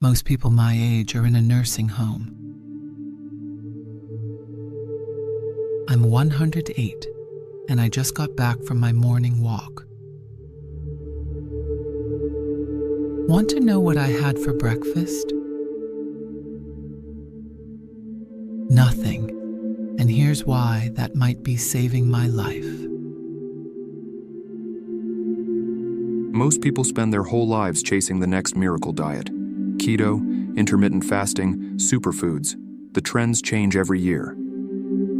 Most people my age are in a nursing home. I'm 108, and I just got back from my morning walk. Want to know what I had for breakfast? Nothing, and here's why that might be saving my life. Most people spend their whole lives chasing the next miracle diet. Keto, intermittent fasting, superfoods. The trends change every year.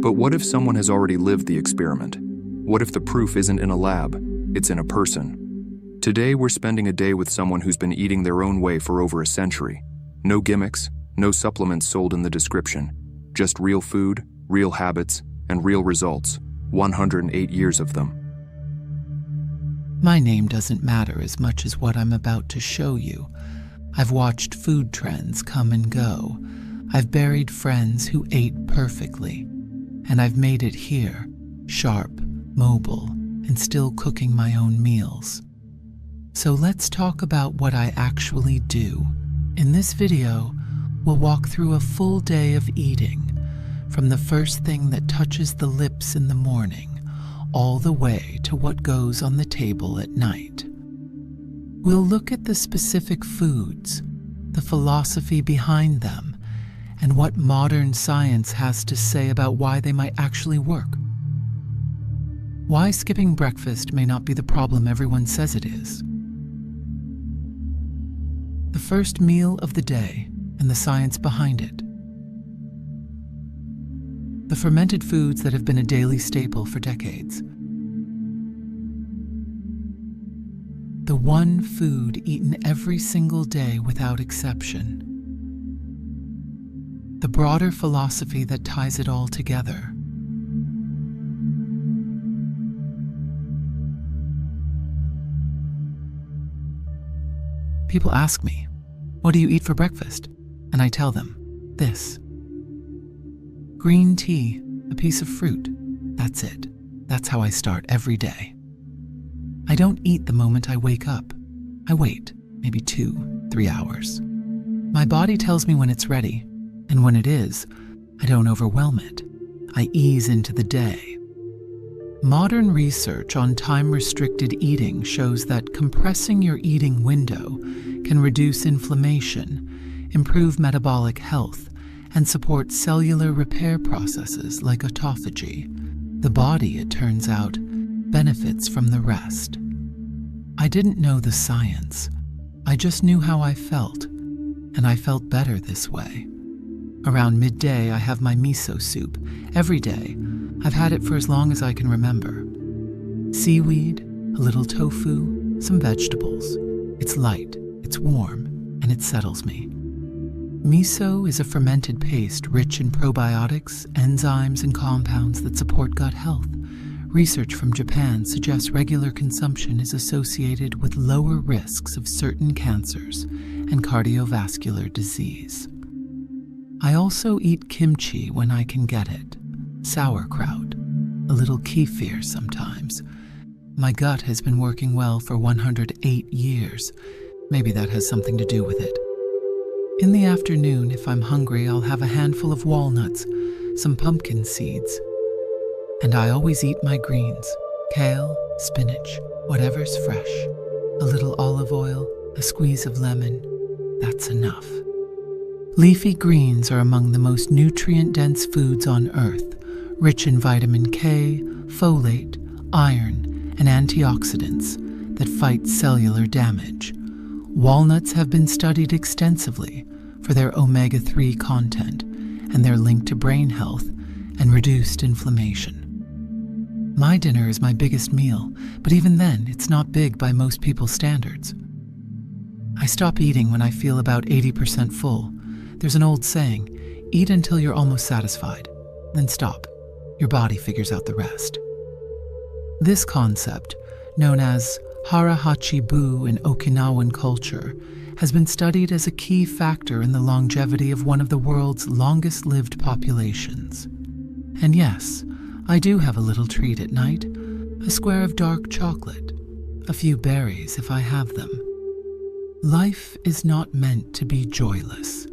But what if someone has already lived the experiment? What if the proof isn't in a lab, it's in a person? Today we're spending a day with someone who's been eating their own way for over a century. No gimmicks, no supplements sold in the description. Just real food, real habits, and real results. 108 years of them. My name doesn't matter as much as what I'm about to show you. I've watched food trends come and go. I've buried friends who ate perfectly. And I've made it here, sharp, mobile, and still cooking my own meals. So let's talk about what I actually do. In this video, we'll walk through a full day of eating, from the first thing that touches the lips in the morning, all the way to what goes on the table at night. We'll look at the specific foods, the philosophy behind them, and what modern science has to say about why they might actually work. Why skipping breakfast may not be the problem everyone says it is. The first meal of the day and the science behind it. The fermented foods that have been a daily staple for decades. The one food eaten every single day without exception. The broader philosophy that ties it all together. People ask me, "What do you eat for breakfast?" And I tell them, this. Green tea, a piece of fruit. That's it. That's how I start every day. I don't eat the moment I wake up. I wait, maybe 2-3 hours. My body tells me when it's ready, and when it is, I don't overwhelm it. I ease into the day. Modern research on time-restricted eating shows that compressing your eating window can reduce inflammation, improve metabolic health, and support cellular repair processes like autophagy. The body, it turns out, benefits from the rest. I didn't know the science. I just knew how I felt, and I felt better this way. Around midday, I have my miso soup. Every day. I've had it for as long as I can remember. Seaweed, a little tofu, some vegetables. It's light, it's warm, and it settles me. Miso is a fermented paste rich in probiotics, enzymes, and compounds that support gut health. Research from Japan suggests regular consumption is associated with lower risks of certain cancers and cardiovascular disease. I also eat kimchi when I can get it, sauerkraut, a little kefir sometimes. My gut has been working well for 108 years. Maybe that has something to do with it. In the afternoon, if I'm hungry, I'll have a handful of walnuts, some pumpkin seeds. And I always eat my greens, kale, spinach, whatever's fresh. A little olive oil, a squeeze of lemon, that's enough. Leafy greens are among the most nutrient-dense foods on Earth, rich in vitamin K, folate, iron, and antioxidants that fight cellular damage. Walnuts have been studied extensively for their omega-3 content and their link to brain health and reduced inflammation. My dinner is my biggest meal, but even then, it's not big by most people's standards. I stop eating when I feel about 80% full. There's an old saying, eat until you're almost satisfied, then stop. Your body figures out the rest. This concept, known as Hara Hachi Bu in Okinawan culture, has been studied as a key factor in the longevity of one of the world's longest-lived populations. And yes, I do have a little treat at night, a square of dark chocolate, a few berries if I have them. Life is not meant to be joyless.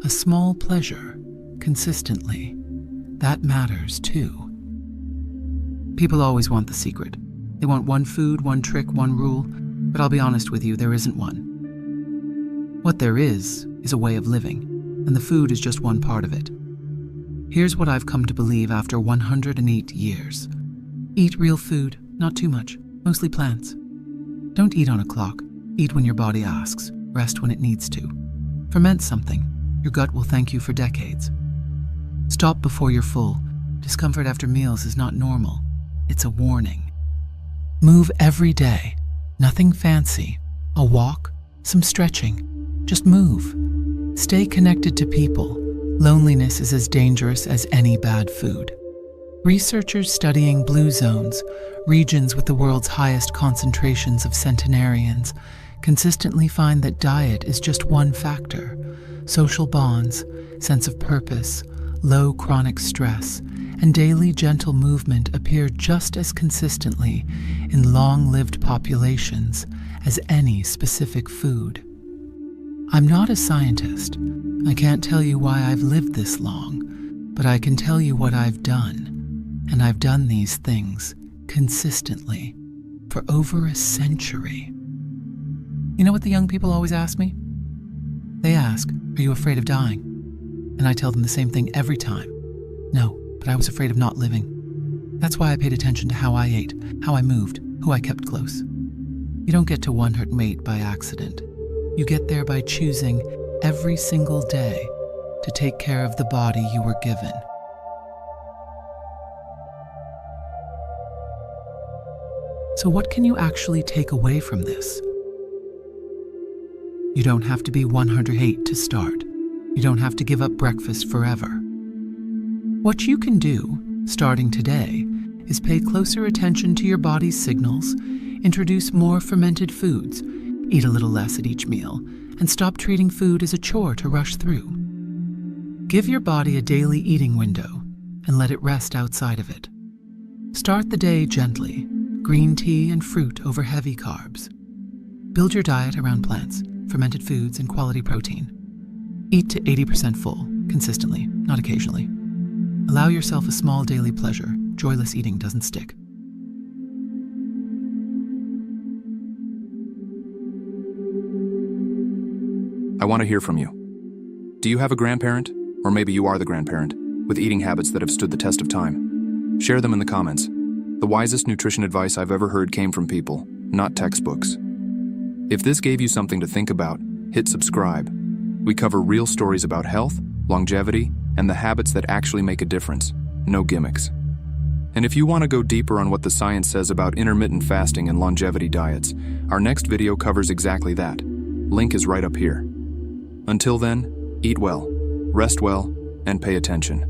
A small pleasure, consistently, that matters too. People always want the secret. They want one food, one trick, one rule, but I'll be honest with you, there isn't one. What there is a way of living, and the food is just one part of it. Here's what I've come to believe after 108 years. Eat real food, not too much, mostly plants. Don't eat on a clock. Eat when your body asks, rest when it needs to. Ferment something. Your gut will thank you for decades. Stop before you're full. Discomfort after meals is not normal. It's a warning. Move every day. Nothing fancy. A walk, some stretching. Just move. Stay connected to people. Loneliness is as dangerous as any bad food. Researchers studying blue zones, regions with the world's highest concentrations of centenarians, consistently find that diet is just one factor. Social bonds, sense of purpose, low chronic stress, and daily gentle movement appear just as consistently in long-lived populations as any specific food. I'm not a scientist. I can't tell you why I've lived this long, but I can tell you what I've done. And I've done these things consistently for over a century. You know what the young people always ask me? They ask, "Are you afraid of dying?" And I tell them the same thing every time. No, but I was afraid of not living. That's why I paid attention to how I ate, how I moved, who I kept close. You don't get to 108 by accident. You get there by choosing every single day to take care of the body you were given. So what can you actually take away from this? You don't have to be 108 to start. You don't have to give up breakfast forever. What you can do, starting today, is pay closer attention to your body's signals, introduce more fermented foods, eat a little less at each meal, and stop treating food as a chore to rush through. Give your body a daily eating window and let it rest outside of it. Start the day gently. Green tea and fruit over heavy carbs. Build your diet around plants, fermented foods, and quality protein. Eat to 80% full, consistently, not occasionally. Allow yourself a small daily pleasure. Joyless eating doesn't stick. I want to hear from you. Do you have a grandparent, or maybe you are the grandparent, with eating habits that have stood the test of time? Share them in the comments. The wisest nutrition advice I've ever heard came from people, not textbooks. If this gave you something to think about, hit subscribe. We cover real stories about health, longevity, and the habits that actually make a difference. No gimmicks. And if you want to go deeper on what the science says about intermittent fasting and longevity diets, our next video covers exactly that. Link is right up here. Until then, eat well, rest well, and pay attention.